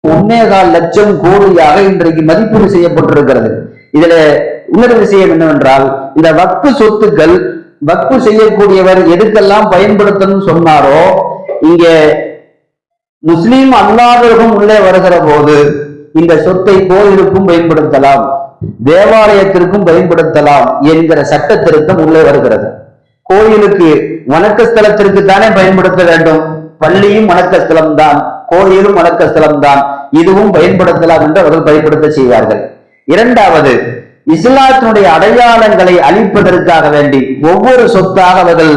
1.25 லட்சம் கோடியாக இன்றைக்கு மதிப்பீடு செய்யப்பட்டிருக்கிறது. இதுல இன்னொரு விஷயம் என்னவென்றால், இந்த வக்ஃபு சொத்துக்கள் வக்ஃபு செய்யக்கூடியவர் எதுக்கெல்லாம் பயன்படுத்தணும் சொன்னாரோ, இங்க முஸ்லீம் அல்லாதவர்களும் உள்ளே வருகிற போது இந்த சொத்தை கோயிலுக்கும் பயன்படுத்தலாம், தேவாலயத்திற்கும் பயன்படுத்தலாம் என்கிற சட்ட திருத்தம் உள்ளே வருகிறது. கோயிலுக்கு வணக்கஸ்தலத்திற்கு தானே பயன்படுத்த வேண்டும், பள்ளியும் வணக்கஸ்தலம் தான், கோயிலும் வணக்கஸ்தலம் தான், இதுவும் பயன்படுத்தலாம் என்று அவர்கள் பயன்படுத்த செய்வார்கள். இரண்டாவது, இஸ்லாத்தினுடைய அடையாளங்களை அழிப்பதற்காக வேண்டி ஒவ்வொரு சொத்தாக அவர்கள்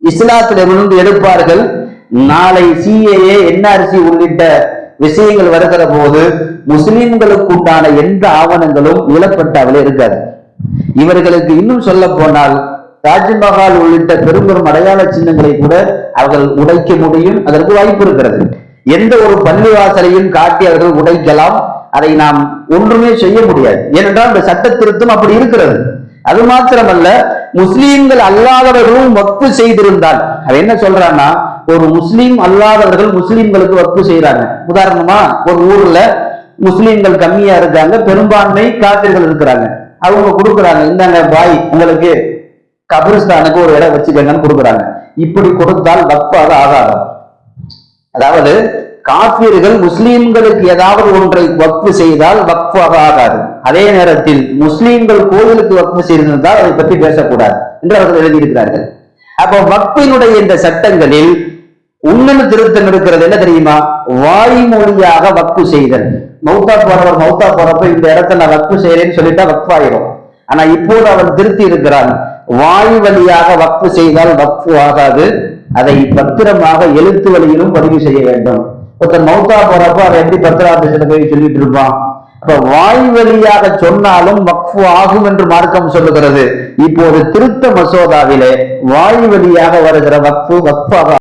இஸ்லாத்திலிருந்து எடுப்பார்கள். நாளை CAA NRC உள்ளிட்ட விஷயங்கள் வருகிற போது முஸ்லிம்களுக்கு உண்டான எந்த ஆவணங்களும் இழப்பட்டாவில் இருக்காது. இவர்களுக்கு இன்னும் சொல்ல போனால் தாஜ்மஹால் உள்ளிட்ட பெரும் பெரும் அடையாள சின்னங்களை கூட அவர்கள் உடைக்க முடியும், அதற்கு வாய்ப்பு இருக்கிறது. எந்த ஒரு பள்ளிவாசலையும் காட்டி அவர்கள் உடைக்கலாம், அதை நாம் ஒன்றுமே செய்ய முடியாது. ஏனென்றால் இந்த சட்ட திருத்தம் அப்படி இருக்கிறது. அது மாத்திரமல்ல, முஸ்லீம்கள் அல்லாதவர்களும் வக்ஃபு செய்திருந்தால், அது என்ன சொல்றான்னா, ஒரு முஸ்லீம் அல்லாதவர்கள் முஸ்லீம்களுக்கு வக்ஃபு செய்யறாங்க. உதாரணமா, ஒரு ஊர்ல முஸ்லீம்கள் கம்மியா இருக்காங்க, பெரும்பான்மை காபிர்கள் இருக்கிறாங்க. அவங்க கொடுக்குறாங்க, இந்தாங்க பாய், உங்களுக்கு கபிரிஸ்தானுக்கு ஒரு இடம் வச்சுக்கங்கன்னு கொடுக்குறாங்க. இப்படி கொடுத்தால் வக்ஃபாக ஆகாது. அதாவது காபிர்கள் முஸ்லீம்களுக்கு ஏதாவது ஒன்றை வக்ஃபு செய்தால் வக்ஃபாக ஆகாது. அதே நேரத்தில் முஸ்லீம்கள் கோயிலுக்கு வக்ஃபு செய்திருந்தால் அதை பற்றி பேசக்கூடாது என்று அவர்கள் எழுதியிருக்கிறார்கள். அப்போ வக்ஃபினுடைய இந்த சட்டங்களில் உன்னத திருத்தம் இருக்கிறது. என்ன தெரியுமா? வாய்மொழியாக வக்ஃபு செய்தல். மௌத்தா போறப்ப இந்த இடத்த நான் வக்ஃபு செய்யறேன்னு சொல்லிட்டா வக்ஃபாயிரும். ஆனா இப்போது அவன் திருத்தி இருக்கிறான், வாய் வழியாக வக்ஃபு செய்தால் வக்ஃபு ஆகாது, அதை பத்திரமாக எழுத்து வழியிலும் பதிவு செய்ய வேண்டும். ஒருத்தர் மௌத்தா போறப்ப அதை எப்படி பத்திர ஆபீஸ்ல போய் சொல்லிட்டு இருப்பான்? அப்ப வாய் வழியாக சொன்னாலும் வக்ஃபு ஆகும் என்று மார்க்கம் சொல்லுகிறது. இப்போது திருத்த மசோதாவிலே வாய் வழியாக வருகிற வக்ஃபாக